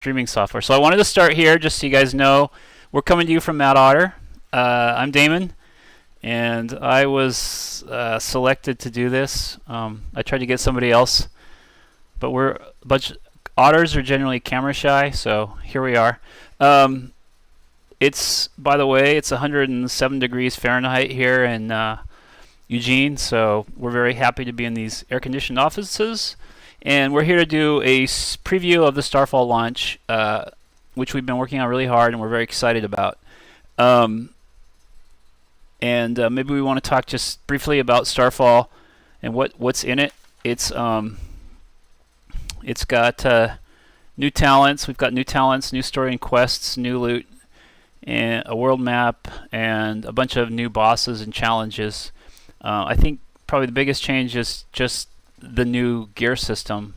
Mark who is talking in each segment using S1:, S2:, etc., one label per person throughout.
S1: streaming software. So I wanted to start here just so you guys know we're coming to you from Mad Otter. I'm Damon, and I was selected to do this. I tried to get somebody else, but otters are generally camera shy, so here we are. It's, by the way, it's 107 degrees Fahrenheit here in Eugene, so we're very happy to be in these air-conditioned offices. And we're here to do a preview of the Starfall launch, which we've been working on really hard and we're very excited about. Maybe we want to talk just briefly about Starfall and what's in it. It's got new talents. We've got new talents, new story and quests, new loot, and a world map, and a bunch of new bosses and challenges. I think probably the biggest change is just the new gear system,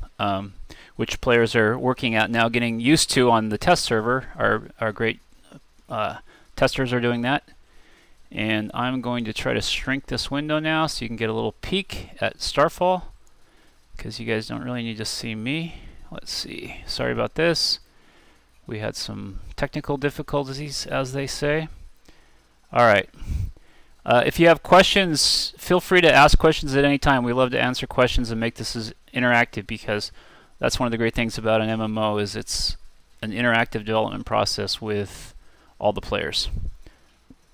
S1: which players are working at now, getting used to on the test server. Our great testers are doing that. And I'm going to try to shrink this window now so you can get a little peek at Starfall, because you guys don't really need to see me. Let's see. Sorry about this. We had some technical difficulties, as they say. All right. If you have questions, feel free to ask questions at any time. We love to answer questions and make this as interactive, because that's one of the great things about an MMO is it's an interactive development process with all the players.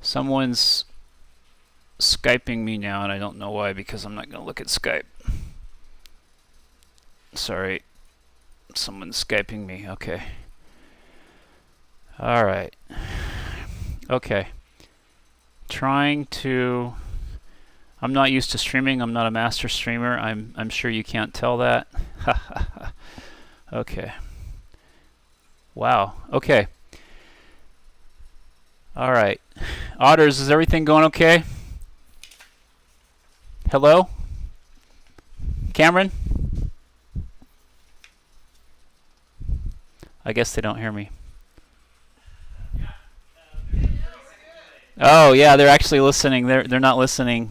S1: Someone's Skyping me now, and I don't know why, because I'm not going to look at Skype. Sorry. Someone's Skyping me. Okay. All right. Okay. I'm not used to streaming. I'm not a master streamer. I'm sure you can't tell that. Okay. Wow. Okay. All right. Otters, is everything going okay? Hello? Cameron? I guess they don't hear me. Oh yeah, they're actually listening. They're not listening.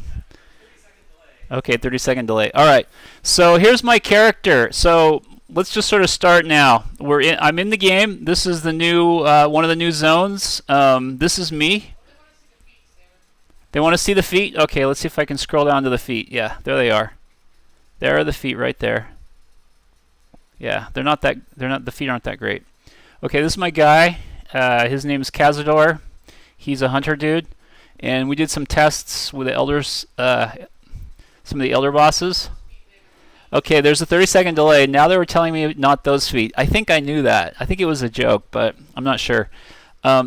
S1: Okay, 30-second delay. All right. So here's my character. So let's just sort of start now. I'm in the game. This is the new one of the new zones. This is me. They want to see the feet? Okay, let's see if I can scroll down to the feet. Yeah, there they are. There are the feet right there. Yeah, the feet aren't that great. Okay, this is my guy. His name is Cazador. He's a hunter dude, and we did some tests with the elders, some of the elder bosses. Okay, there's a 30-second delay. Now they were telling me not those feet. I think I knew that. I think it was a joke, but I'm not sure.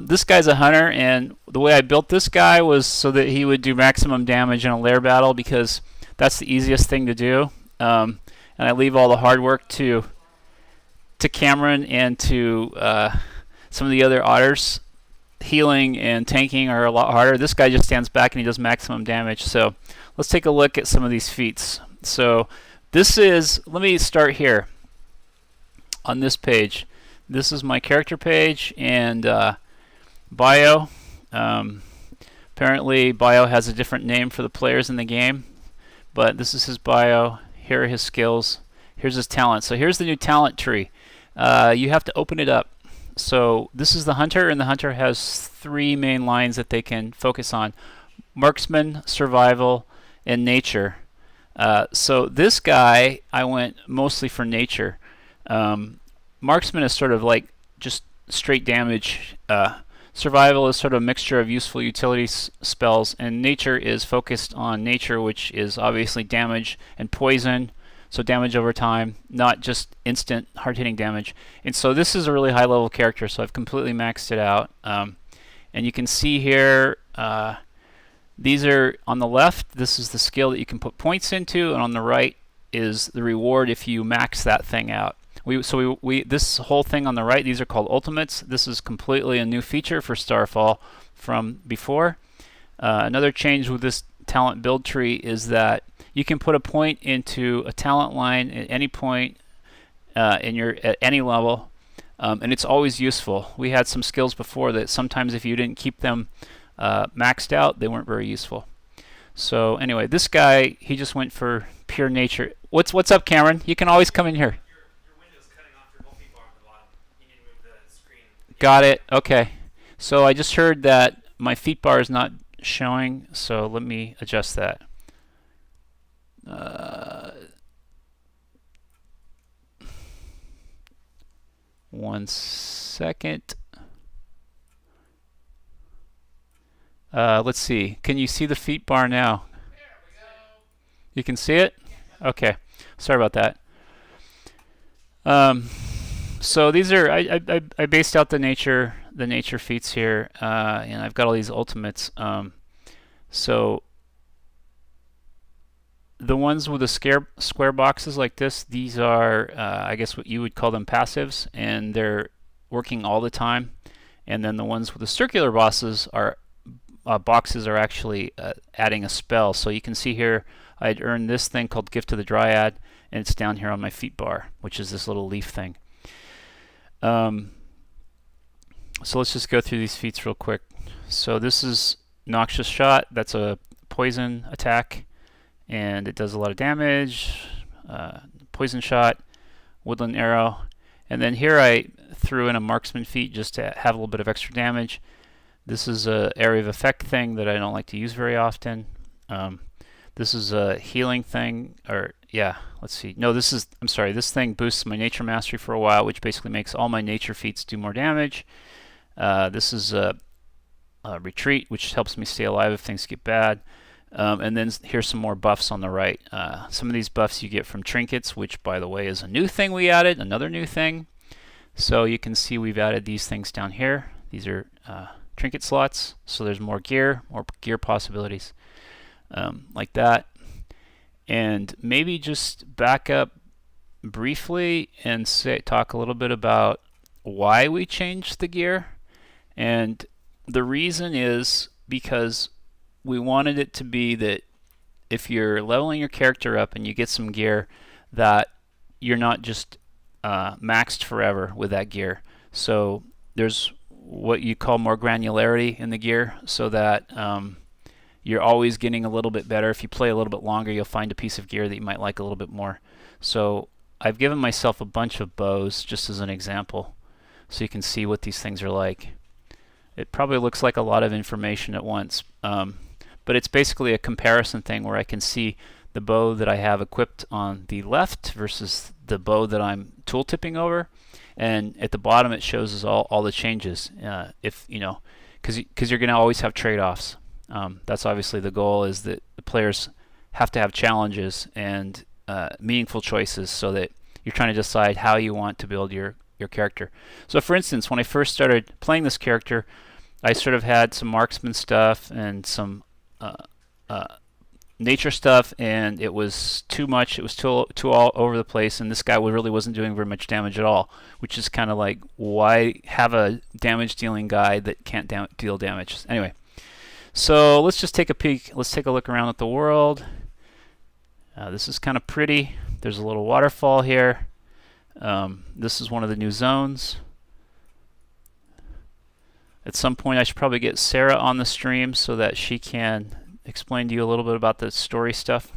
S1: This guy's a hunter, and the way I built this guy was so that he would do maximum damage in a lair battle, because that's the easiest thing to do. And I leave all the hard work to Cameron and to some of the other otters. Healing and tanking are a lot harder. This guy just stands back and he does maximum damage. So let's take a look at some of these feats. So this is, let me start here on this page. This is my character page and bio. Apparently bio has a different name for the players in the game, but this is his bio. Here are his skills. Here's his talent. So here's the new talent tree. You have to open it up. So this is the hunter, and the hunter has 3 main lines that they can focus on: marksman, survival, and nature. So this guy, I went mostly for nature. Marksman is sort of like just straight damage. Survival is sort of a mixture of useful utility spells, and nature is focused on nature, which is obviously damage and poison. So damage over time, not just instant hard-hitting damage. And so this is a really high-level character, so I've completely maxed it out. And you can see here, these are on the left. This is the skill that you can put points into, and on the right is the reward if you max that thing out. This whole thing on the right, these are called ultimates. This is completely a new feature for Starfall from before. Another change with this talent build tree is that you can put a point into a talent line at any point at any level, and it's always useful. We had some skills before that sometimes if you didn't keep them maxed out, they weren't very useful. So anyway, this guy, he just went for pure nature. What's up, Cameron? You can always come in here.
S2: Your window's cutting off your whole people on the bottom. You need to move the
S1: Got it. Okay. So I just heard that my feet bar is not showing, so let me adjust that. One second. Let's see. Can you see the feet bar now?
S2: There we go.
S1: You can see it?
S2: Yeah.
S1: Okay. Sorry about that. So these are I based out the nature feats here, and I've got all these ultimates. So the ones with the square boxes like this, these are I guess what you would call them passives, and they're working all the time. And then the ones with the circular boxes are actually adding a spell. So you can see here I'd earned this thing called Gift to the Dryad, and it's down here on my feet bar, which is this little leaf thing. So let's just go through these feats real quick. So this is Noxious Shot. That's a poison attack, and it does a lot of damage. Poison Shot, Woodland Arrow, and then here I threw in a Marksman feat just to have a little bit of extra damage. This is a area of effect thing that I don't like to use very often. This is a healing thing, or yeah, let's see. No, I'm sorry, this thing boosts my nature mastery for a while, which basically makes all my nature feats do more damage. This is a retreat, which helps me stay alive if things get bad. And then here's some more buffs on the right. Some of these buffs you get from trinkets, which by the way is a new thing we added, another new thing. So you can see we've added these things down here. These are trinket slots, so there's more gear possibilities, like that. And maybe just back up briefly and talk a little bit about why we changed the gear. And the reason is because we wanted it to be that if you're leveling your character up and you get some gear, that you're not just maxed forever with that gear. So there's what you call more granularity in the gear, so that you're always getting a little bit better. If you play a little bit longer, you'll find a piece of gear that you might like a little bit more. So I've given myself a bunch of bows just as an example, so you can see what these things are like. It probably looks like a lot of information at once, but it's basically a comparison thing where I can see the bow that I have equipped on the left versus the bow that I'm tooltipping over, and at the bottom it shows us all the changes. If you know, because you're going to always have trade-offs. That's obviously the goal, is that the players have to have challenges and meaningful choices, so that you're trying to decide how you want to build your character. So for instance, when I first started playing this character, I sort of had some marksman stuff and some nature stuff, and it was too much. It was too all over the place, and this guy really wasn't doing very much damage at all, which is kind of like, why have a damage dealing guy that can't deal damage? Anyway, so let's just take a peek. Let's take a look around at the world. This is kind of pretty. There's a little waterfall here. This is one of the new zones. At some point I should probably get Sarah on the stream so that she can explain to you a little bit about the story stuff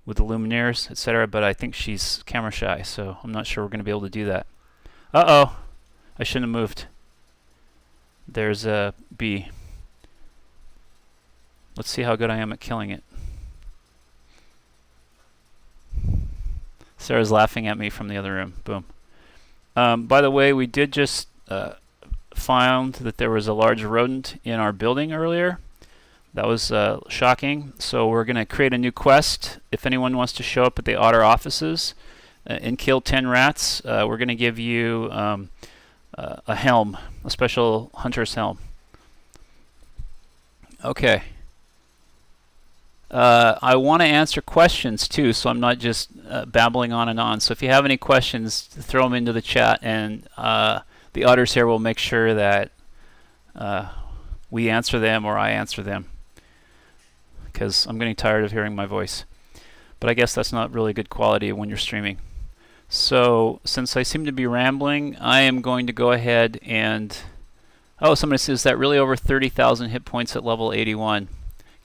S1: with the Lumineers, etc. But I think she's camera shy, so I'm not sure we're going to be able to do that. Uh-oh. I shouldn't have moved. There's a bee. Let's see how good I am at killing it. Sarah's laughing at me from the other room. Boom. By the way, we did just found that there was a large rodent in our building earlier. That was shocking. So we're going to create a new quest. If anyone wants to show up at the Otter offices and kill 10 rats, we're going to give you a helm, a special hunter's helm. Okay. I want to answer questions too, so I'm not just babbling on and on. So if you have any questions, throw them into the chat, and the otters here will make sure that we answer them, or I answer them, because I'm getting tired of hearing my voice. But I guess that's not really good quality when you're streaming. So since I seem to be rambling, I am going to go ahead and... Oh, somebody says, that really over 30,000 hit points at level 81?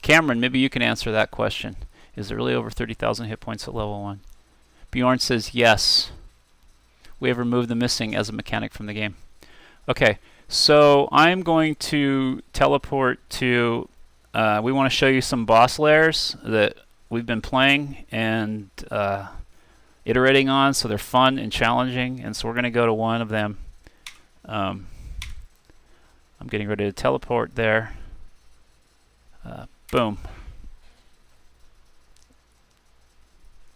S1: Cameron, maybe you can answer that question. Is it really over 30,000 hit points at level 1? Bjorn says yes. We have removed the missing as a mechanic from the game. Okay, so I'm going to teleport to. We want to show you some boss layers that we've been playing and iterating on, so they're fun and challenging. And so we're going to go to one of them. I'm getting ready to teleport there. Boom.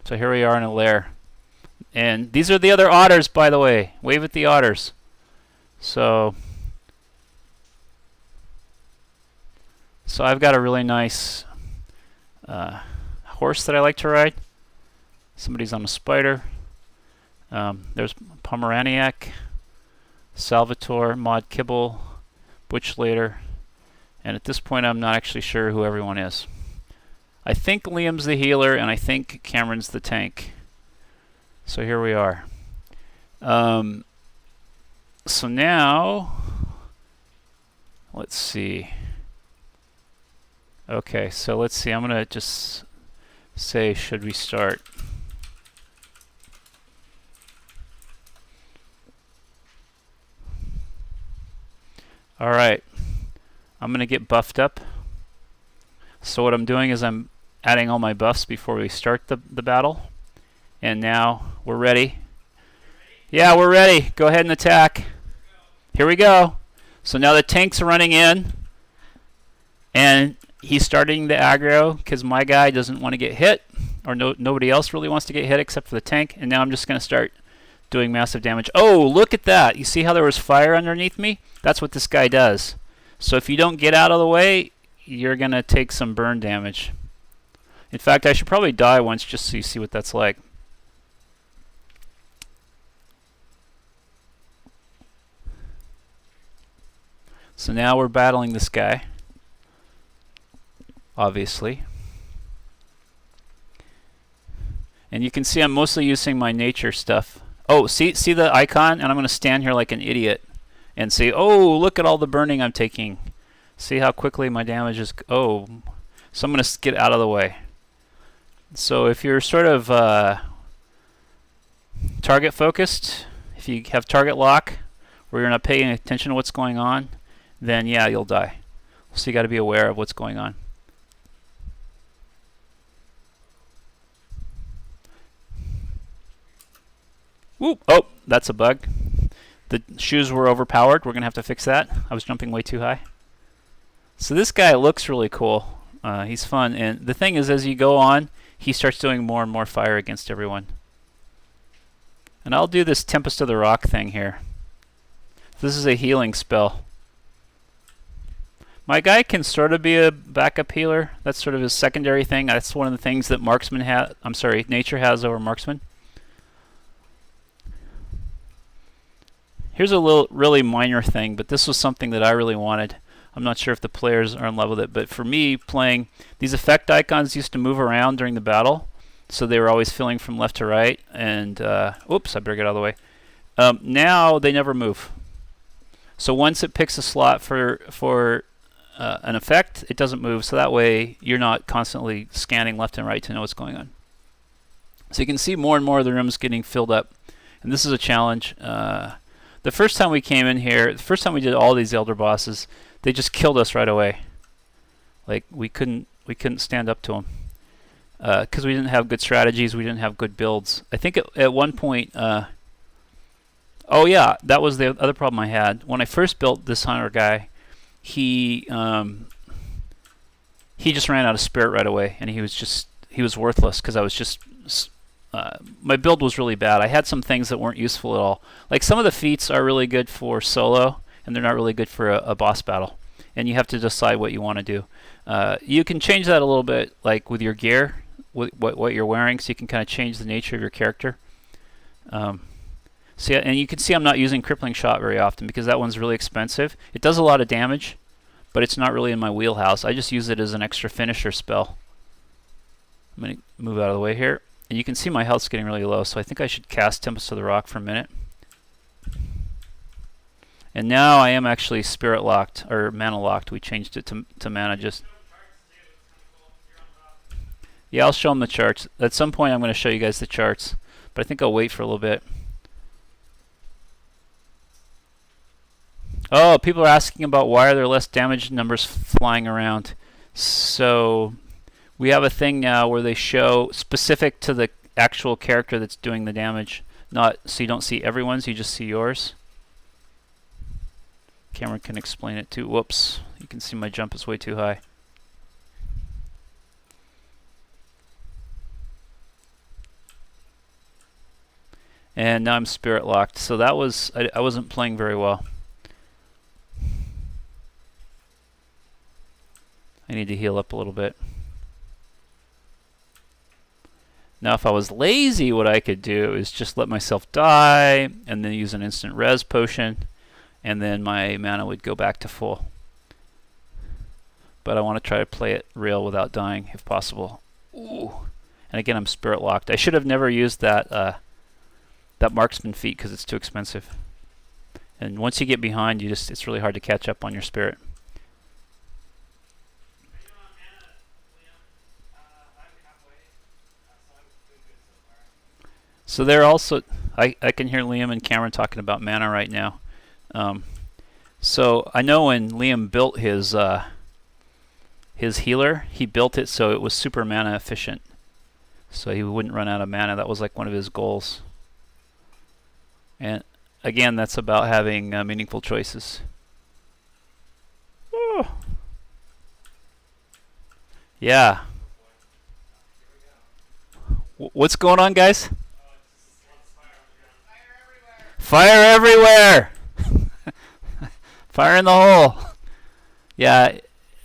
S1: So here we are in a lair. And these are the other otters, by the way. Wave at the otters. So I've got a really nice horse that I like to ride. Somebody's on a spider. There's Pomeraniac, Salvatore, Maud Kibble, Butch Later, and at this point I'm not actually sure who everyone is. I think Liam's the healer, and I think Cameron's the tank. So here we are. So now, let's see. Okay, so let's see. I'm going to just say, should we start? All right. I'm going to get buffed up. So what I'm doing is I'm adding all my buffs before we start the battle. And now we're ready. Yeah, we're ready. Go ahead and attack. Here we go. So now the tank's running in. And he's starting the aggro because my guy doesn't want to get hit. Or nobody else really wants to get hit except for the tank. And now I'm just going to start doing massive damage. Oh, look at that. You see how there was fire underneath me? That's what this guy does. So if you don't get out of the way, you're going to take some burn damage. In fact, I should probably die once just so you see what that's like. So now we're battling this guy, obviously. And you can see I'm mostly using my nature stuff. Oh, see the icon? And I'm going to stand here like an idiot and say, oh, look at all the burning I'm taking. See how quickly my damage is. Oh, so I'm going to get out of the way. So if you're sort of target focused, if you have target lock, where you're not paying attention to what's going on, then yeah, you'll die. So you got to be aware of what's going on. Whoop! Oh, that's a bug. The shoes were overpowered. We're going to have to fix that. I was jumping way too high. So this guy looks really cool. He's fun. And the thing is, as you go on, he starts doing more and more fire against everyone. And I'll do this Tempest of the Rock thing here. This is a healing spell. My guy can sort of be a backup healer. That's sort of his secondary thing. That's one of the things that nature has over marksman. Here's a really minor thing, but this was something that I really wanted. I'm not sure if the players are in love with it, but for me, playing, these effect icons used to move around during the battle, so they were always filling from left to right, and, oops, I better get out of the way. Now they never move. So once it picks a slot for an effect, it doesn't move, so that way you're not constantly scanning left and right to know what's going on. So you can see more and more of the rooms getting filled up, and this is a challenge. The first time we came in here, the first time we did all these Elder bosses, they just killed us right away. Like we couldn't stand up to them because we didn't have good strategies, we didn't have good builds. I think at one point, oh yeah, that was the other problem I had. When I first built this hunter guy, he just ran out of spirit right away, and he was worthless because I was just my build was really bad. I had some things that weren't useful at all. Like some of the feats are really good for solo, and they're not really good for a boss battle. And you have to decide what you want to do. You can change that a little bit, like with your gear, what you're wearing, so you can kind of change the nature of your character. So yeah, and you can see I'm not using Crippling Shot very often because that one's really expensive. It does a lot of damage, but it's not really in my wheelhouse. I just use it as an extra finisher spell. I'm going to move out of the way here. And you can see my health's getting really low, so I think I should cast Tempest of the Rock for a minute. And now I am actually spirit locked, or mana locked. We changed it to mana just. Yeah, I'll show them the charts. At some point I'm going to show you guys the charts, but I think I'll wait for a little bit. Oh, people are asking about why are there less damage numbers flying around. So we have a thing now where they show specific to the actual character that's doing the damage. Not so you don't see everyone's, you just see yours. Cameron can explain it too. Whoops. You can see my jump is way too high. And now I'm spirit locked. So that was, I wasn't playing very well. I need to heal up a little bit. Now if I was lazy, what I could do is just let myself die and then use an instant res potion, and then my mana would go back to full. But I want to try to play it real without dying if possible. Ooh. And again, I'm spirit locked. I should have never used that that marksman feat because it's too expensive. And once you get behind, it's really hard to catch up on your spirit. So they're also, I can hear Liam and Cameron talking about mana right now. So I know when Liam built his healer, he built it so it was super mana efficient. So he wouldn't run out of mana. That was like one of his goals. And again, that's about having meaningful choices. Oh. Yeah. What's going on, guys? Fire everywhere! Fire in the hole! Yeah,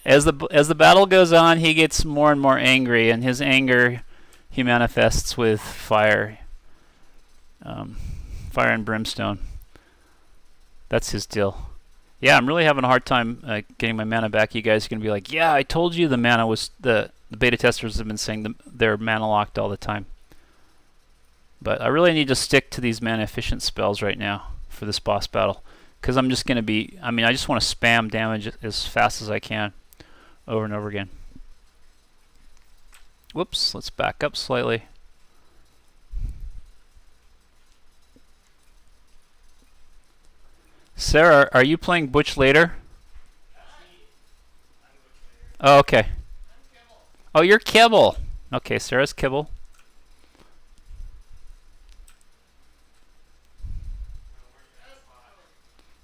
S1: as the battle goes on, he gets more and more angry, and his anger he manifests with fire. Fire and brimstone. That's his deal. Yeah, I'm really having a hard time getting my mana back. You guys are going to be like, yeah, I told you the mana was... The beta testers have been saying they're mana locked all the time. But I really need to stick to these mana efficient spells right now for this boss battle. Because I'm just going to be... I mean, I just want to spam damage as fast as I can over and over again. Whoops, let's back up slightly. Sarah, are you playing Butch later? Oh, okay. Oh, you're Kibble. Okay, Sarah's Kibble.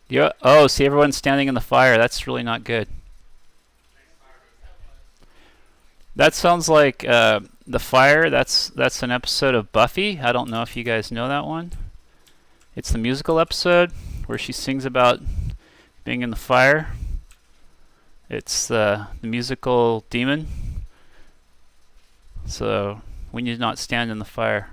S1: Yeah. Oh, see, everyone's standing in the fire. That's really not good. That sounds like the fire. That's an episode of Buffy. I don't know if you guys know that one. It's the musical episode where she sings about being in the fire. It's the musical demon. So we need to not stand in the fire.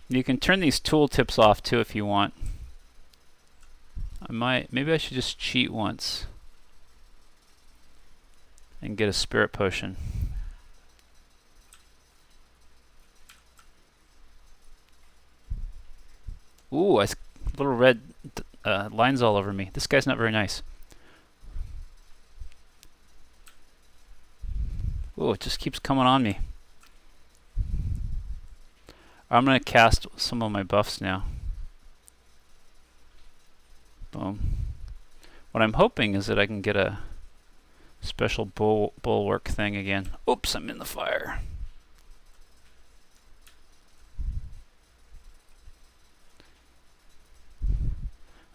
S1: You can turn these tooltips off too if you want. Maybe I should just cheat once and get a spirit potion. Ooh, little red lines all over me. This guy's not very nice. Ooh, it just keeps coming on me. I'm going to cast some of my buffs now. Boom. What I'm hoping is that I can get a special bulwark thing again. Oops, I'm in the fire.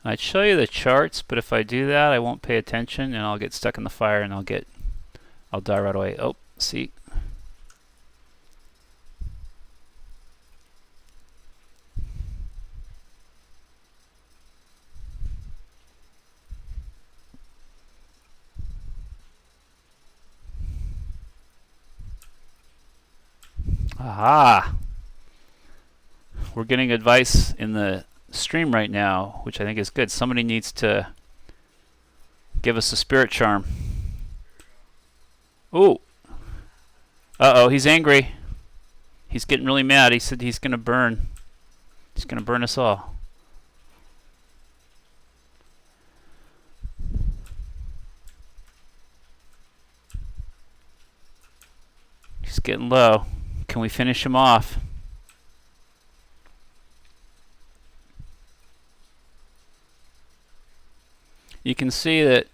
S1: I'd show you the charts, but if I do that, I won't pay attention and I'll get stuck in the fire and I'll die right away. Oh, see? Aha! We're getting advice in the stream right now, which I think is good. Somebody needs to give us a spirit charm. Ooh! Uh-oh, he's angry. He's getting really mad. He said he's going to burn. He's going to burn us all. He's getting low. Can we finish him off? you can see that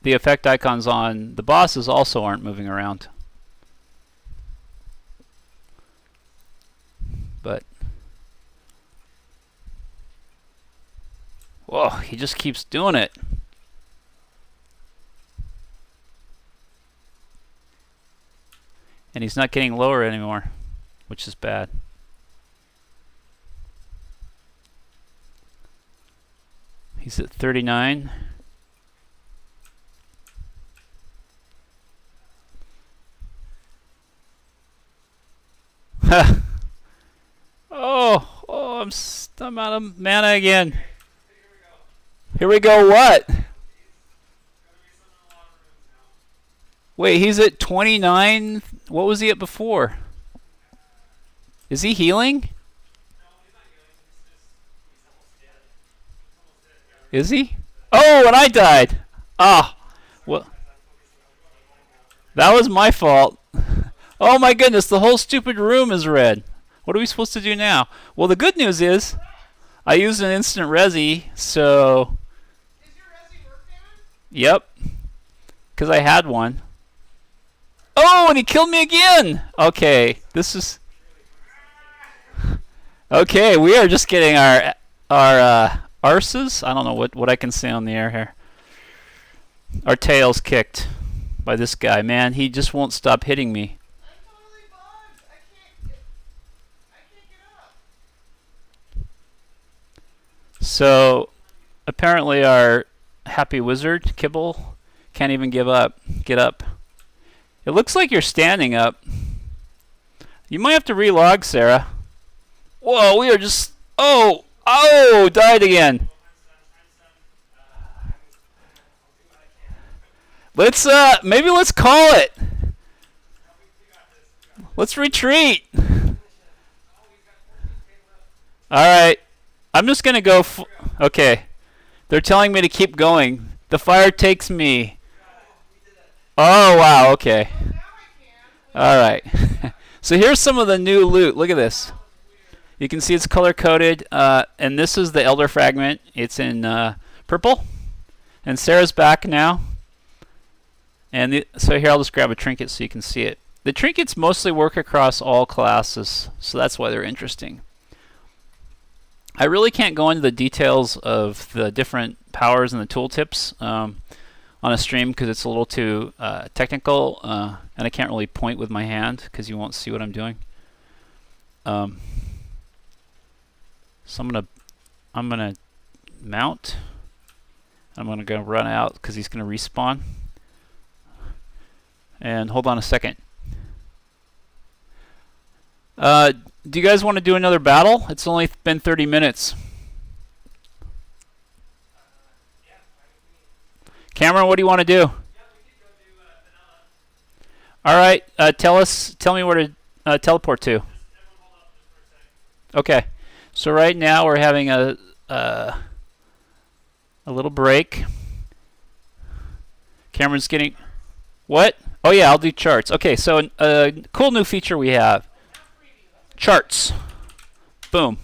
S1: the effect icons on the bosses also aren't moving around. But whoa, he just keeps doing it. And he's not getting lower anymore, which is bad. He's at 39. Oh, I'm out of mana again. Here we go. What? Wait, he's at 29. What was he at before? Is he healing? Is he? Oh, and I died. Ah, well, that was my fault. Oh my goodness, the whole stupid room is red. What are we supposed to do now? Well, the good news is I used an instant resi, so... Is your resi work, Dan? Yep, because I had one. Oh, and he killed me again! Okay, this is... Okay, we are just getting our arses? I don't know what I can say on the air here. Our tails kicked by this guy. Man, he just won't stop hitting me. I'm totally bugged. I can't get up. So, apparently our happy wizard, Kibble, can't even get up. It looks like you're standing up. You might have to relog, Sarah. Whoa, we are just... Oh, died again. Maybe let's call it. Let's retreat. Alright. I'm just going to go... Okay. They're telling me to keep going. The fire takes me. Oh, wow, okay. Alright. So here's some of the new loot. Look at this. You can see it's color-coded, and this is the Elder Fragment. It's in purple. And Sarah's back now. And so here, I'll just grab a trinket so you can see it. The trinkets mostly work across all classes, so that's why they're interesting. I really can't go into the details of the different powers and the tooltips on a stream because it's a little too technical, and I can't really point with my hand because you won't see what I'm doing. So I'm gonna mount. I'm gonna go run out because he's gonna respawn. And hold on a second. Do you guys want to do another battle? It's only been 30 minutes. Cameron, what do you want to do? All right, tell me where to teleport to. Okay, so right now we're having a little break. Cameron's getting what? Oh yeah, I'll do charts. Okay, so a cool new feature we have. Charts. Boom.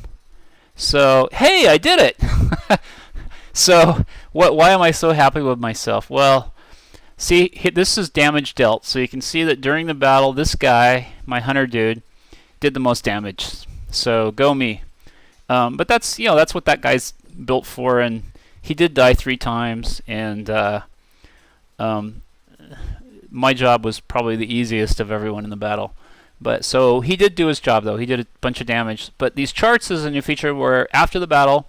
S1: So, hey, I did it! So, why am I so happy with myself? Well, see, this is damage dealt. So you can see that during the battle, this guy, my hunter dude, did the most damage. So, go me. But that's, that's what that guy's built for, and he did die 3 times, and my job was probably the easiest of everyone in the battle. But so he did do his job, though. He did a bunch of damage. But these charts is a new feature where after the battle,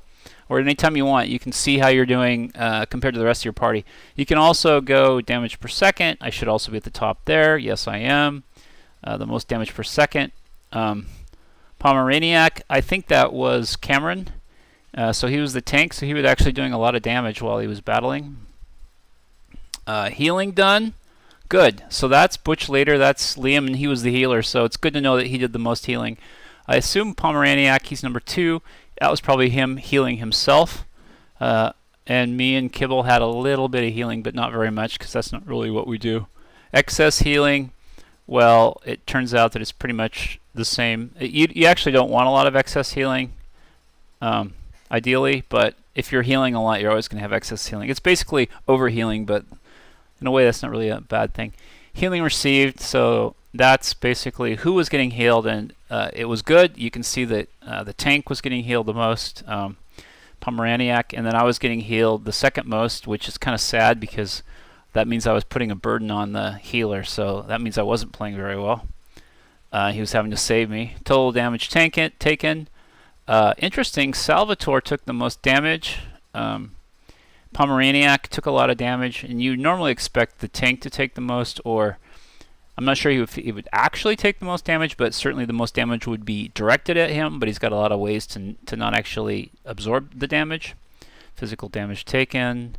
S1: or anytime you want, you can see how you're doing compared to the rest of your party. You can also go damage per second. I should also be at the top there. Yes, I am. The most damage per second. Pomeraniac, I think that was Cameron. So he was the tank, so he was actually doing a lot of damage while he was battling. Healing done. Good. So that's Butch later. That's Liam, and he was the healer. So it's good to know that he did the most healing. I assume Pomeraniac, he's number 2. That was probably him healing himself. And me and Kibble had a little bit of healing, but not very much, because that's not really what we do. Excess healing, well, it turns out that it's pretty much the same. You actually don't want a lot of excess healing, ideally, but if you're healing a lot, you're always going to have excess healing. It's basically overhealing, but in a way, that's not really a bad thing. Healing received, so that's basically who was getting healed, and it was good. You can see that the tank was getting healed the most, Pomeraniac, and then I was getting healed the second most, which is kind of sad because that means I was putting a burden on the healer, so that means I wasn't playing very well. He was having to save me. Total damage taken. Interesting, Salvatore took the most damage. Pomeraniac took a lot of damage, and you normally expect the tank to take the most, or I'm not sure if he would actually take the most damage, but certainly the most damage would be directed at him, but he's got a lot of ways to not actually absorb the damage. Physical damage taken.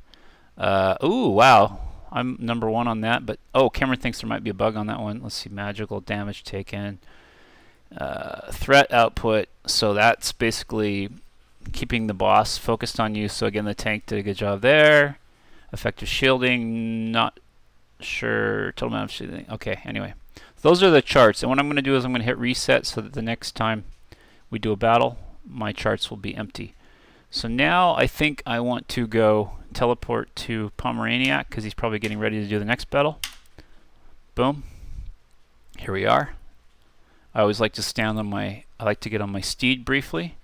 S1: Ooh, wow. I'm number 1 on that, but oh, Cameron thinks there might be a bug on that one. Let's see, magical damage taken. Threat output, so that's basically keeping the boss focused on you. So again, the tank did a good job there. Effective shielding, not sure. Total amount of shielding. Okay, anyway. Those are the charts, and what I'm going to do is I'm going to hit reset so that the next time we do a battle, my charts will be empty. So now I think I want to go teleport to Pomeraniac because he's probably getting ready to do the next battle. Boom. Here we are. I always like to stand on I like to get on my steed briefly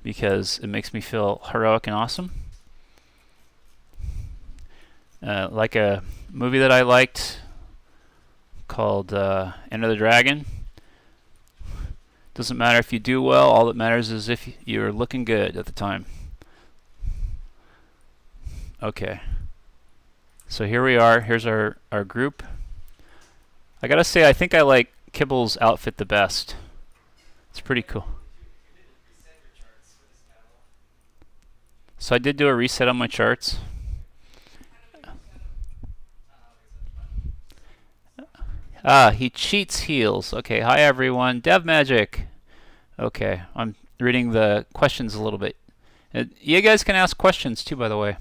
S1: because it makes me feel heroic and awesome. Like a movie that I liked called Enter the Dragon. Doesn't matter if you do well, all that matters is if you're looking good at the time. Okay. So here we are. Here's our group. I gotta say, I think I like Kibble's outfit the best. It's pretty cool. So I did do a reset on my charts. He cheats heals. Okay, hi everyone. Dev Magic. Okay, I'm reading the questions a little bit. You guys can ask questions too, by the way.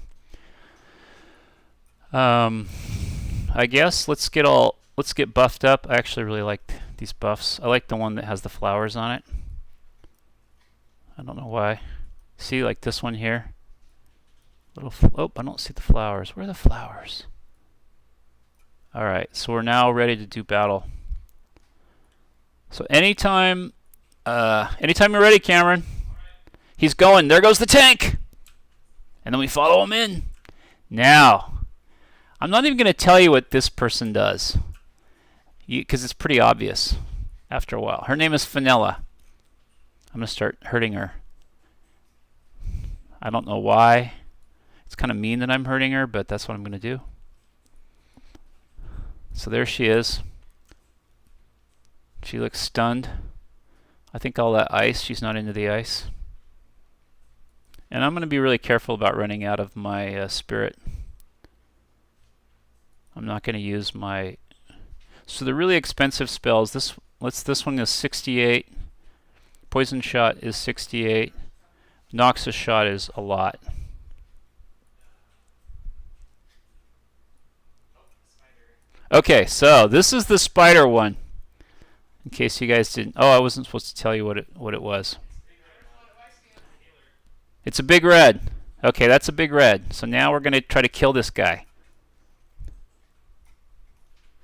S1: I guess let's get buffed up. I actually really like these buffs. I like the one that has the flowers on it. I don't know why. See, like this one here. Oh, I don't see the flowers. Where are the flowers? Alright, so we're now ready to do battle. So anytime you're ready, Cameron. He's going. There goes the tank! And then we follow him in. Now, I'm not even going to tell you what this person does, because it's pretty obvious after a while. Her name is Fenella. I'm going to start hurting her. I don't know why. It's kind of mean that I'm hurting her, but that's what I'm going to do. So there she is. She looks stunned. I think all that ice, she's not into the ice. And I'm going to be really careful about running out of my spirit. I'm not going to use my... So the really expensive spells, this one is 68. Poison shot is 68. Noxus shot is a lot. Okay, so this is the spider one. In case you guys didn't... Oh, I wasn't supposed to tell you what it was. It's a big red. Okay, that's a big red. So now we're going to try to kill this guy.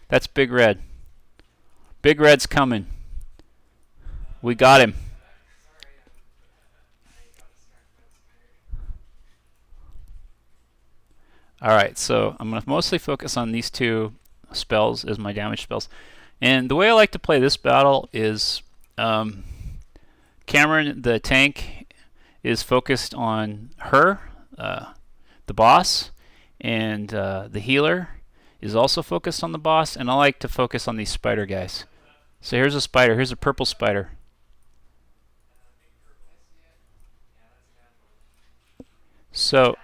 S1: That's big red. Big red's coming. We got him. Alright, so I'm going to mostly focus on these two spells as my damage spells. And the way I like to play this battle is Cameron, the tank, is focused on her, the boss, and the healer is also focused on the boss, and I like to focus on these spider guys. So here's a spider. Here's a purple spider. So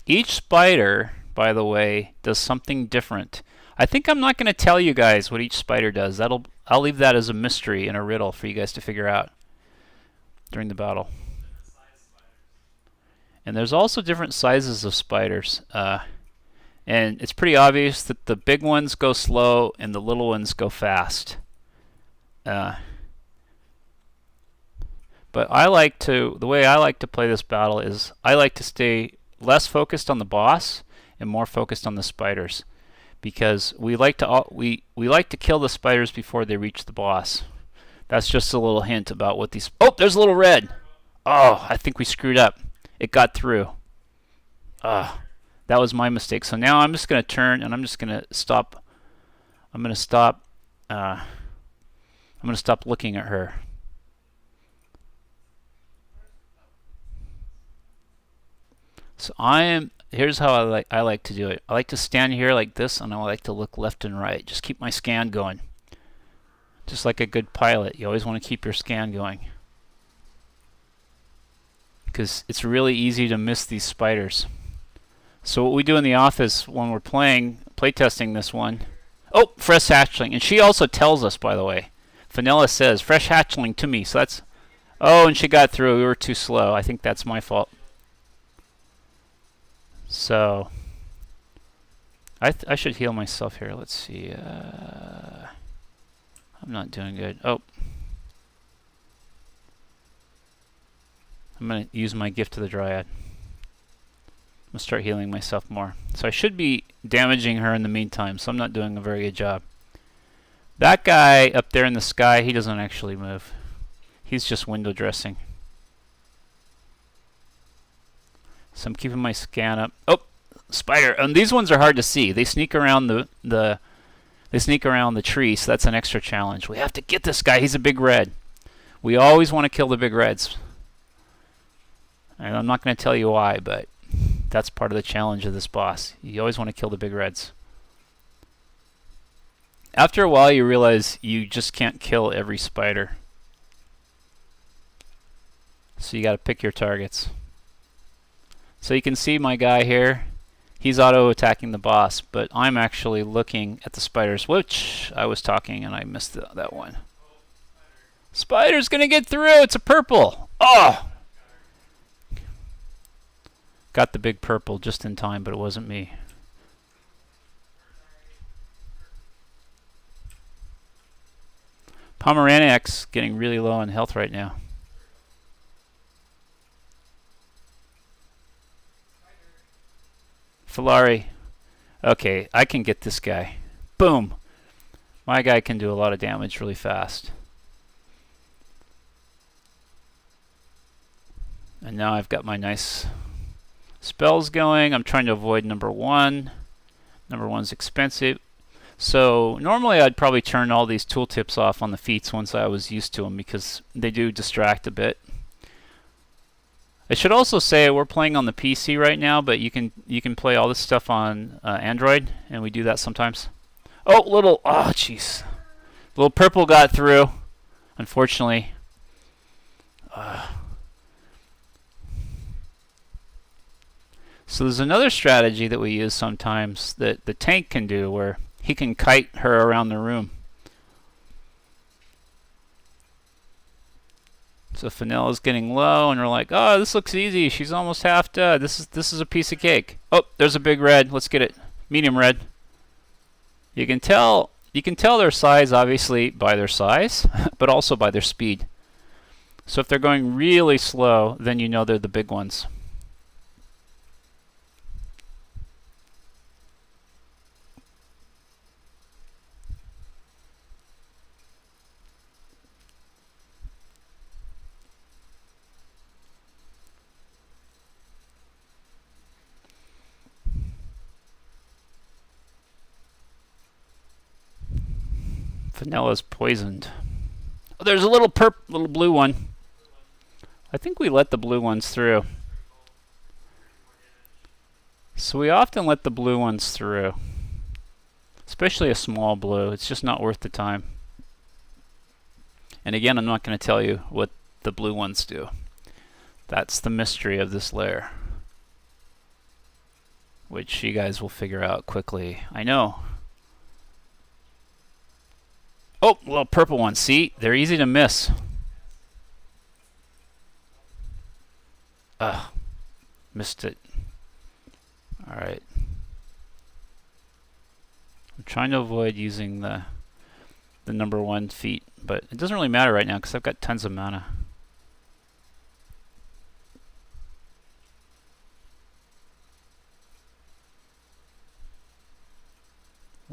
S1: each spider, by the way, does something different. I think I'm not going to tell you guys what each spider does. I'll leave that as a mystery and a riddle for you guys to figure out during the battle. And there's also different sizes of spiders. And it's pretty obvious that the big ones go slow and the little ones go fast. But the way I like to play this battle is I like to stay less focused on the boss and more focused on the spiders, because we like to kill the spiders before they reach the boss. That's just a little hint about what these. Oh, there's a little red. Oh, I think we screwed up. It got through. That was my mistake. So now I'm just going to turn and I'm just going to stop. I'm going to stop. I'm going to stop looking at her. So here's how I like to do it. I like to stand here like this, and I like to look left and right. Just keep my scan going. Just like a good pilot, you always want to keep your scan going, because it's really easy to miss these spiders. So what we do in the office when we're playtesting this one. Oh, fresh hatchling, and she also tells us, by the way. Vanilla says fresh hatchling to me. So that's. Oh, and she got through. We were too slow. I think that's my fault. So I should heal myself here. Let's see. I'm not doing good. Oh. I'm going to use my gift to the Dryad. I'm going to start healing myself more. So I should be damaging her in the meantime, so I'm not doing a very good job. That guy up there in the sky, he doesn't actually move. He's just window dressing. So I'm keeping my scan up. Oh, spider! And these ones are hard to see. They sneak around the tree, so that's an extra challenge. We have to get this guy. He's a big red. We always want to kill the big reds. And I'm not going to tell you why, but that's part of the challenge of this boss. You always want to kill the big reds. After a while, you realize you just can't kill every spider. So you got to pick your targets. So you can see my guy here. He's auto-attacking the boss, but I'm actually looking at the spiders, which I was talking and I missed that one. Spider's going to get through. It's a purple. Oh! Got the big purple just in time, but it wasn't me. Pomeranac's getting really low on health right now. Filari. Okay, I can get this guy. Boom! My guy can do a lot of damage really fast. And now I've got my nice spells going. I'm trying to avoid number one. Number one's expensive. So normally I'd probably turn all these tooltips off on the feats once I was used to them, because they do distract a bit. I should also say we're playing on the PC right now, but you can play all this stuff on Android, and we do that sometimes. Oh, jeez. Little purple got through, unfortunately. So there's another strategy that we use sometimes that the tank can do, where he can kite her around the room. So Fennell's getting low, and we're like, oh, this looks easy. She's almost half dead. This is a piece of cake. Oh, there's a big red. Let's get it. Medium red. You can tell their size, obviously, by their size, but also by their speed. So if they're going really slow, then you know they're the big ones. Vanilla poisoned. Oh, there's a little blue one. I think we let the blue ones through. So we often let the blue ones through, especially a small blue. It's just not worth the time. And again, I'm not going to tell you what the blue ones do. That's the mystery of this layer, which you guys will figure out quickly. I know. Oh, little purple one. See? They're easy to miss. Ugh. Missed it. Alright. I'm trying to avoid using the number one feat, but it doesn't really matter right now because I've got tons of mana.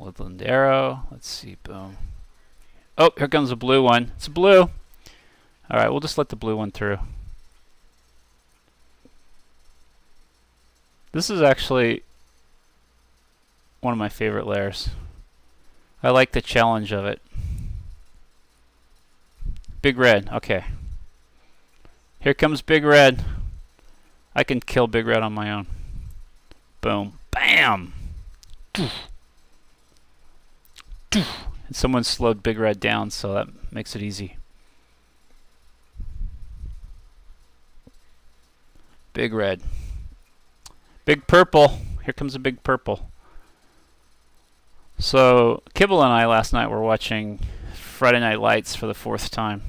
S1: Woodland arrow. Let's see. Boom. Oh, here comes a blue one. It's a blue. Alright, we'll just let the blue one through. This is actually one of my favorite layers. I like the challenge of it. Big red. Okay. Here comes big red. I can kill big red on my own. Boom. Bam! And someone slowed big red down, so that makes it easy. Big red. Big purple. Here comes a big purple. So, Kibble and I last night were watching Friday Night Lights for the 4th time.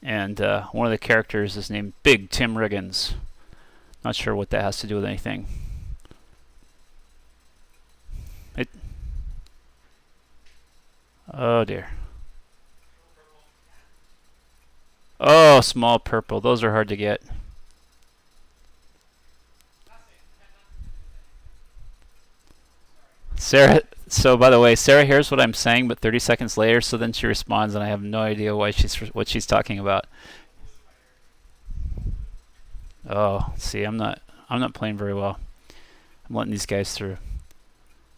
S1: And one of the characters is named Big Tim Riggins. Not sure what that has to do with anything. Oh dear. Oh, small purple. Those are hard to get. Sarah, so by the way, Sarah hears what I'm saying, but 30 seconds later, so then she responds, and I have no idea what she's talking about. Oh, see, I'm not playing very well. I'm letting these guys through.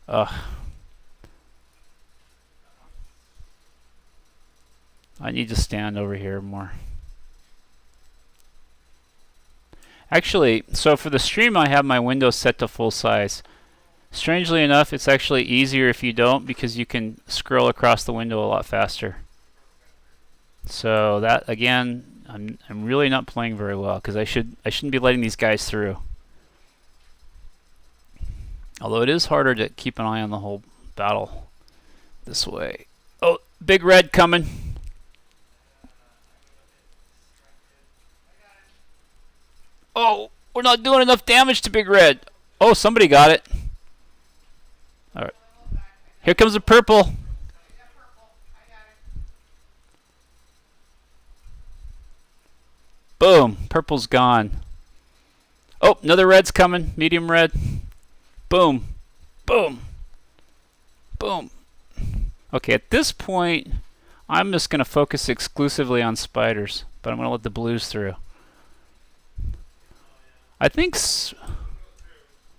S1: Ugh. I need to stand over here more. Actually, so for the stream, I have my window set to full size. Strangely enough, it's actually easier if you don't, because you can scroll across the window a lot faster. So that, again, I'm really not playing very well, because I shouldn't be letting these guys through. Although it is harder to keep an eye on the whole battle this way. Oh, big red coming. Oh, we're not doing enough damage to big red. Oh, somebody got it. Alright. Here comes the purple. Boom. Purple's gone. Oh, another red's coming. Medium red. Boom. Boom. Boom. Okay, at this point, I'm just going to focus exclusively on spiders, but I'm going to let the blues through. I think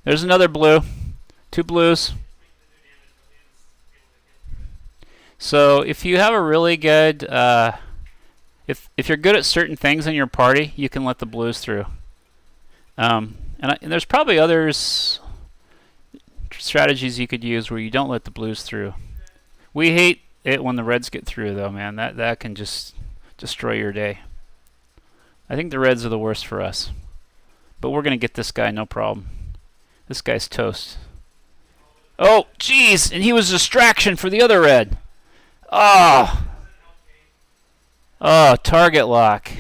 S1: there's another blue. 2 blues. So if you have a really good, if you're good at certain things in your party, you can let the blues through. And there's probably others strategies you could use where you don't let the blues through. We hate it when the reds get through, though, man. That can just destroy your day. I think the reds are the worst for us. But we're going to get this guy, no problem. This guy's toast. Oh, jeez! And he was a distraction for the other red. Oh! Oh, target lock.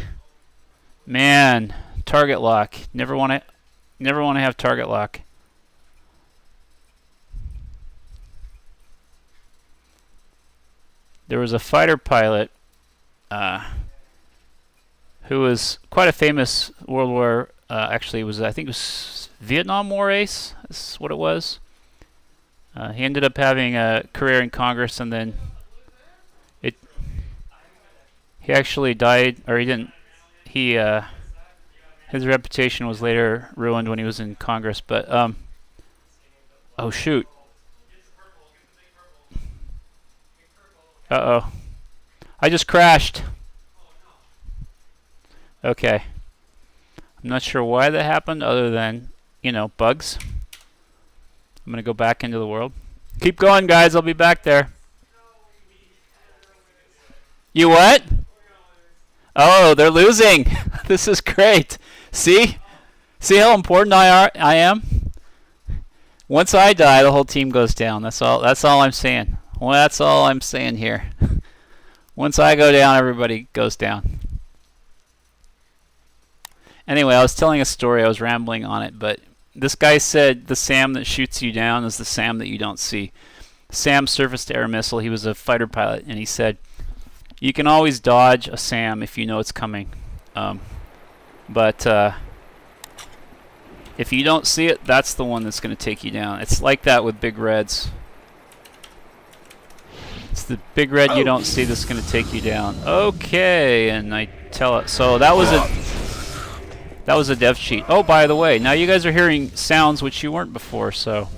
S1: Man, target lock. Never want to have target lock. There was a fighter pilot who was quite a famous World War. Actually, I think it was Vietnam War ace. That's what it was. He ended up having a career in Congress, and then he actually died, or he didn't. His reputation was later ruined when he was in Congress. But oh shoot. Uh-oh. I just crashed. Okay. I'm not sure why that happened, other than, you know, bugs. I'm going to go back into the world. Keep going, guys. I'll be back there. You what? Oh, they're losing. This is great. See? See how important I am? Once I die, the whole team goes down. That's all I'm saying. Well, that's all I'm saying here. Once I go down, everybody goes down. Anyway, I was telling a story. I was rambling on it, but this guy said the SAM that shoots you down is the SAM that you don't see. SAM, surface-to-air missile. He was a fighter pilot, and he said, you can always dodge a SAM if you know it's coming. But if you don't see it, that's the one that's going to take you down. It's like that with big reds. the big red you don't see, this is going to take you down. Okay, and I tell it. So that was a dev cheat. Oh, by the way, now you guys are hearing sounds which you weren't before, so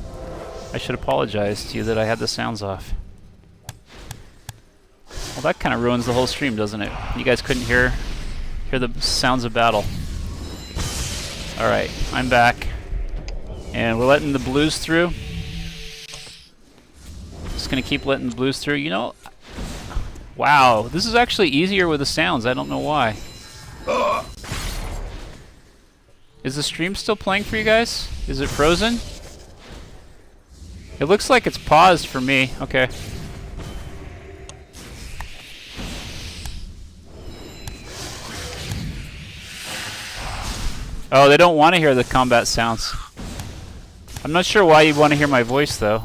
S1: I should apologize to you that I had the sounds off. Well, that kind of ruins the whole stream, doesn't it? You guys couldn't hear the sounds of battle. All right, I'm back, and we're letting the blues through. Just gonna keep letting the blues through. You know, wow, this is actually easier with the sounds. I don't know why. Is the stream still playing for you guys? Is it frozen? It looks like it's paused for me. Okay. Oh, they don't want to hear the combat sounds. I'm not sure why you'd want to hear my voice, though.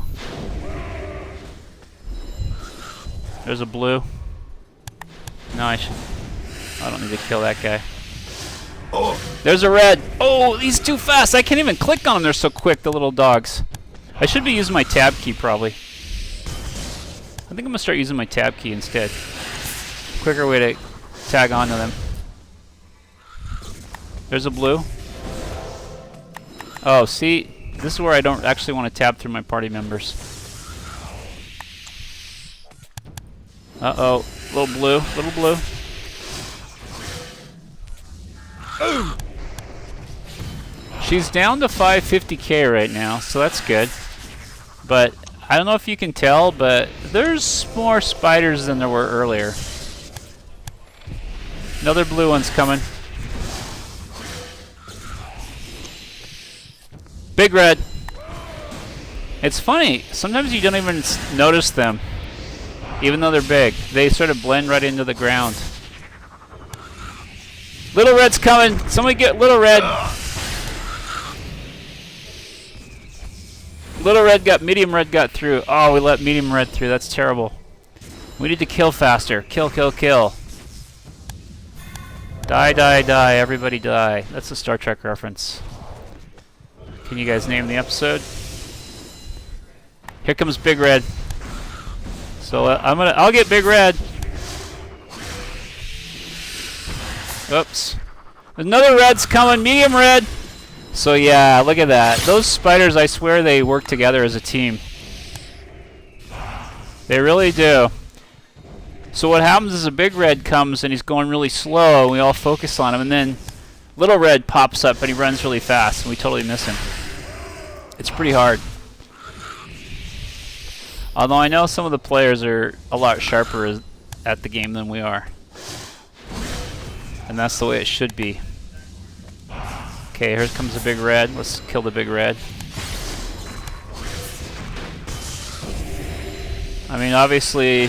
S1: There's a blue. No, I don't need to kill that guy. Oh, there's a red. Oh, he's too fast. I can't even click on them. They're so quick, the little dogs. I should be using my tab key, probably. I think I'm going to start using my tab key instead. Quicker way to tag onto them. There's a blue. Oh, see? This is where I don't actually want to tab through my party members. Uh-oh. Little blue. Little blue. Ooh. She's down to 550k right now, so that's good. But I don't know if you can tell, but there's more spiders than there were earlier. Another blue one's coming. Big red. It's funny, sometimes you don't even notice them, even though they're big. They sort of blend right into the ground. Little red's coming. Somebody get little red. Little red got, medium red got through. Oh, we let medium red through. That's terrible. We need to kill faster. Kill, kill, kill. Die, die, die. Everybody die. That's a Star Trek reference. Can you guys name the episode? Here comes Big Red. So I'll get Big Red. Oops. Another red's coming. Medium red. So yeah, look at that. Those spiders, I swear they work together as a team. They really do. So what happens is a big red comes and he's going really slow and we all focus on him, and then little red pops up and he runs really fast and we totally miss him. It's pretty hard. Although I know some of the players are a lot sharper at the game than we are. And that's the way it should be. Okay, here comes the big red. Let's kill the big red. I mean, obviously,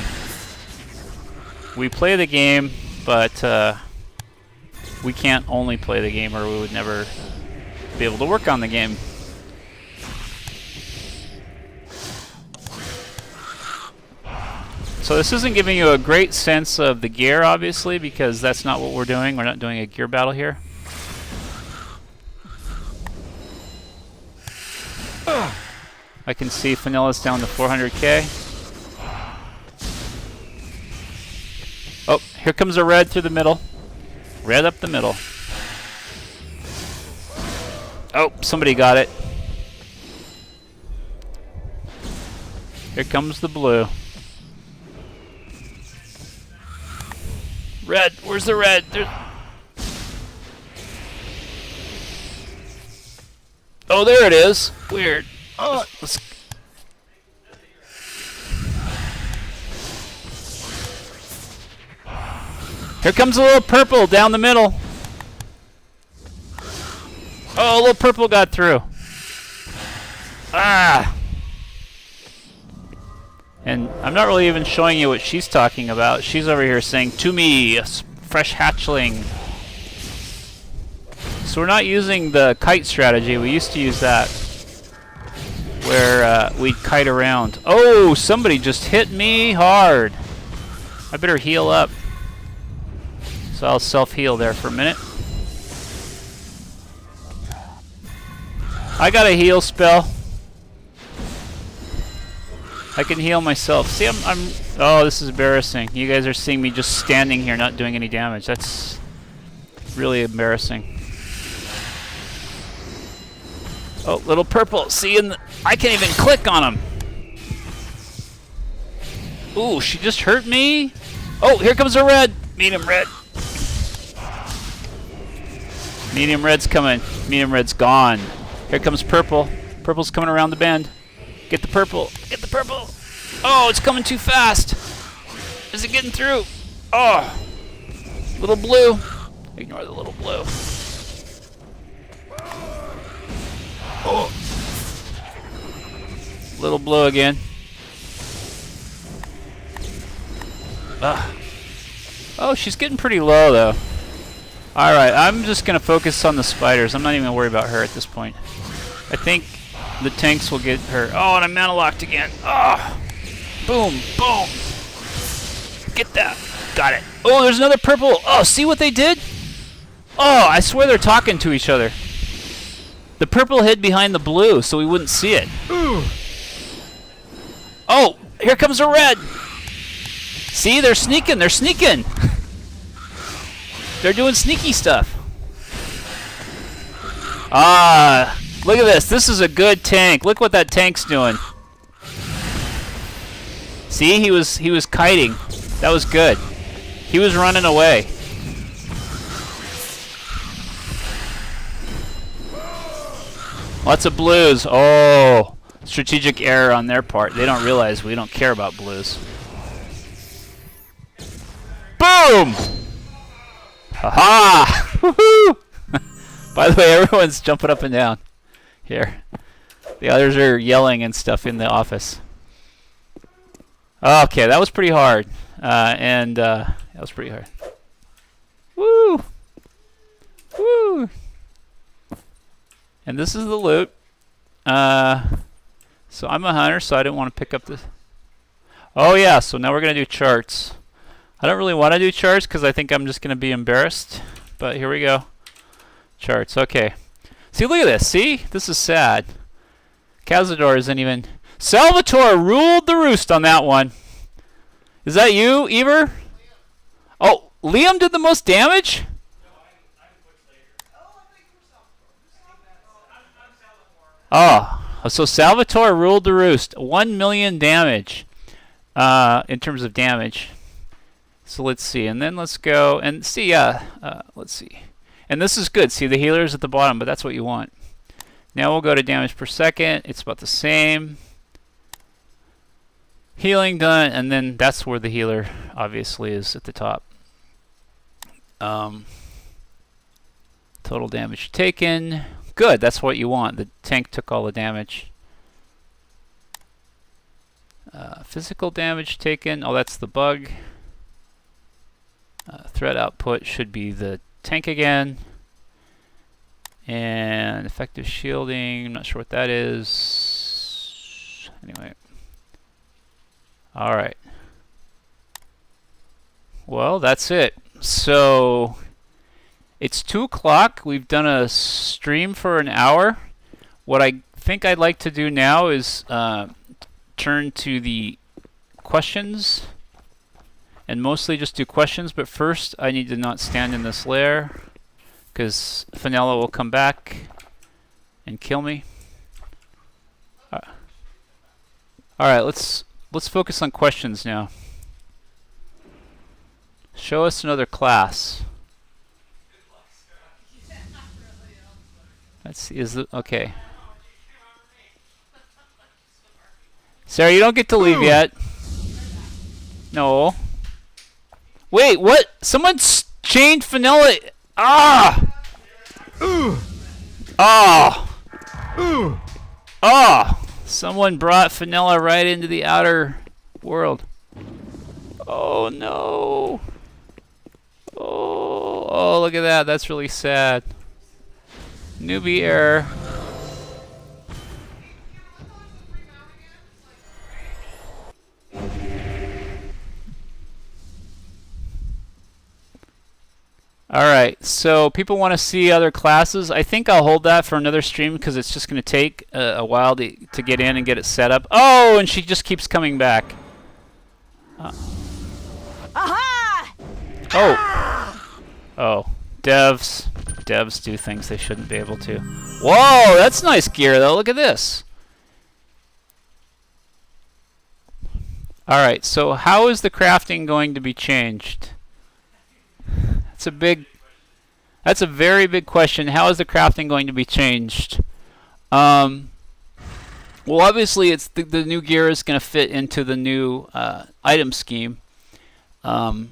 S1: we play the game, but we can't only play the game or we would never be able to work on the game. So this isn't giving you a great sense of the gear, obviously, because that's not what we're doing. We're not doing a gear battle here. I can see Fanilla's down to 400k. Oh, here comes a red through the middle. Red up the middle. Oh, somebody got it. Here comes the blue. Red, where's the red? Oh, there it is. Weird. Oh, here comes a little purple down the middle. Oh, a little purple got through. Ah! And I'm not really even showing you what she's talking about. She's over here saying, "To me, a fresh hatchling." So we're not using the kite strategy. We used to use that, where we'd kite around. Oh, somebody just hit me hard. I better heal up. So I'll self-heal there for a minute. I got a heal spell. I can heal myself. See, I'm... Oh, this is embarrassing. You guys are seeing me just standing here not doing any damage. That's really embarrassing. Oh, little purple. See, I can't even click on him. Ooh, she just hurt me. Oh, here comes a red. Medium red. Medium red's coming. Medium red's gone. Here comes purple. Purple's coming around the bend. Get the purple. Get the purple. Oh, it's coming too fast. Is it getting through? Oh. Little blue. Ignore the little blue. Oh. Little blue again. Oh, she's getting pretty low, though. Alright, I'm just going to focus on the spiders. I'm not even going to worry about her at this point. I think the tanks will get her. Oh, and I'm mana locked again. Oh. Boom, boom. Get that. Got it. Oh, there's another purple. Oh, see what they did? Oh, I swear they're talking to each other. The purple hid behind the blue, so we wouldn't see it. Oh, here comes a red. See, they're sneaking. They're sneaking. They're doing sneaky stuff. Ah, look at this. This is a good tank. Look what that tank's doing. See, he was kiting. That was good. He was running away. Lots of blues. Oh, strategic error on their part. They don't realize we don't care about blues. Boom! Ha-ha! Woohoo! By the way, everyone's jumping up and down here. The others are yelling and stuff in the office. Okay, that was pretty hard. That was pretty hard. Woo! Woo! And this is the loot. So I'm a hunter, so I didn't want to pick up this. Oh yeah, so now we're going to do charts. I don't really want to do charts because I think I'm just going to be embarrassed. But here we go. Charts, okay. See, look at this. See? This is sad. Cazador isn't even... Salvatore ruled the roost on that one. Is that you, Eber? Oh, Liam did the most damage? Oh, so Salvatore ruled the roost. 1 million damage in terms of damage. So let's see, and then let's go and see. Let's see, and this is good. See, the healer's at the bottom, but that's what you want. Now we'll go to damage per second. It's about the same. Healing done, and then that's where the healer obviously is at the top. Total damage taken. Good, that's what you want. The tank took all the damage. Physical damage taken. Oh, that's the bug. Threat output should be the tank again. And effective shielding, I'm not sure what that is. Anyway. Alright. Well, that's it. So, it's 2 o'clock. We've done a stream for an hour. What I think I'd like to do now is turn to the questions. And mostly just do questions, but first I need to not stand in this lair because Fenella will come back and kill me. Alright, let's focus on questions now. Show us another class. Let's see, is it okay? Sarah, you don't get to leave yet. No. Wait, what? Someone chained Fenella. Ah! Oh! Oh! Someone brought Fenella right into the outer world. Oh no! Oh, look at that. That's really sad. Newbie error. Alright, so people want to see other classes. I think I'll hold that for another stream because it's just going to take a while to get in and get it set up. Oh, and she just keeps coming back.
S2: Aha!
S1: Oh. Oh. Devs do things they shouldn't be able to. Whoa, that's nice gear though. Look at this. Alright, so how is the crafting going to be changed? That's a very big question. How is the crafting going to be changed? Well, obviously, it's the new gear is going to fit into the new item scheme. You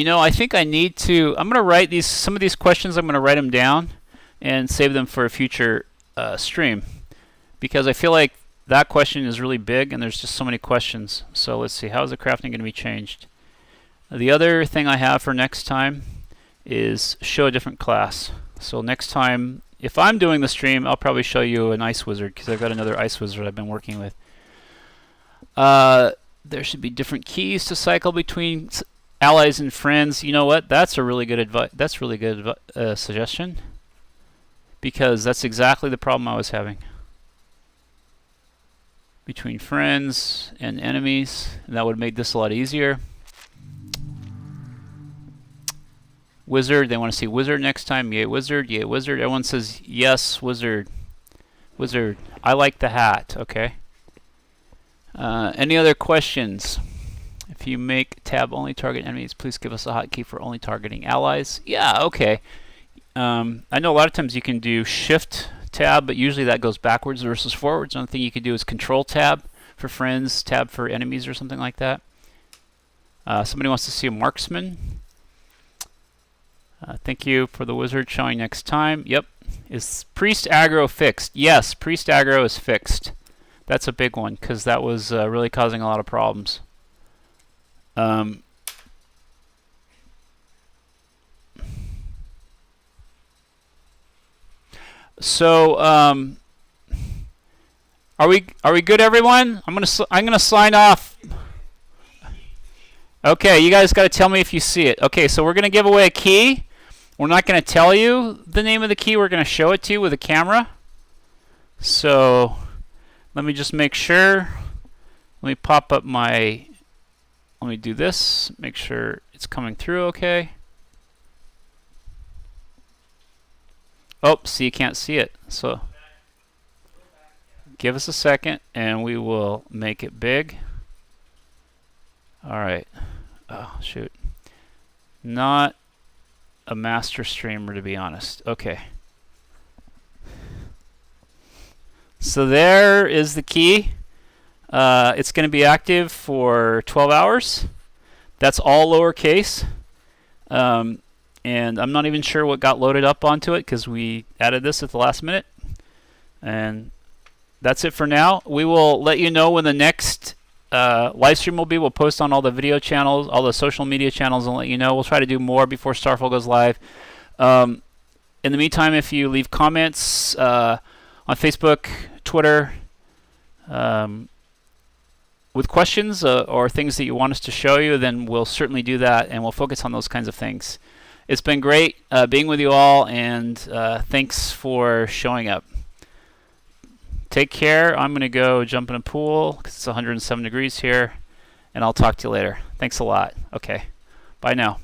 S1: know, I think I need to. I'm going to write some of these questions. I'm going to write them down and save them for a future stream because I feel like that question is really big and there's just so many questions. So let's see. How is the crafting going to be changed? The other thing I have for next time is show a different class. So next time, if I'm doing the stream, I'll probably show you an ice wizard because I've got another ice wizard I've been working with. There should be different keys to cycle between allies and friends. You know what? That's a really good advice. That's really good suggestion because that's exactly the problem I was having. Between friends and enemies, and that would have made this a lot easier. Wizard, they want to see wizard next time. Yay wizard, yay wizard. Everyone says yes wizard. Wizard, I like the hat. Okay. Any other questions? If you make tab only target enemies, please give us a hotkey for only targeting allies. Yeah, okay. I know a lot of times you can do shift tab, but usually that goes backwards versus forwards. Another thing you could do is control tab for friends, tab for enemies or something like that. Somebody wants to see a marksman. Thank you for the wizard showing next time. Yep. Is priest aggro fixed? Yes, priest aggro is fixed. That's a big one because that was really causing a lot of problems. So are we good, everyone? I'm gonna sign off. Okay, you guys got to tell me if you see it. Okay, so we're gonna give away a key. We're not gonna tell you the name of the key. We're gonna show it to you with a camera. So let me just make sure. Let me pop up my. Let me do this. Make sure it's coming through okay. Oh, see, you can't see it. So give us a second and we will make it big. Alright. Oh, shoot. Not a master streamer, to be honest. Okay. So there is the key. It's going to be active for 12 hours. That's all lowercase. And I'm not even sure what got loaded up onto it because we added this at the last minute. And that's it for now. We will let you know when the next live stream will be. We'll post on all the video channels, all the social media channels, and let you know. We'll try to do more before Starfall goes live. In the meantime, if you leave comments on Facebook, Twitter, with questions or things that you want us to show you, then we'll certainly do that, and we'll focus on those kinds of things. It's been great being with you all, and thanks for showing up. Take care. I'm going to go jump in a pool because it's 107 degrees here, and I'll talk to you later. Thanks a lot. Okay. Bye now.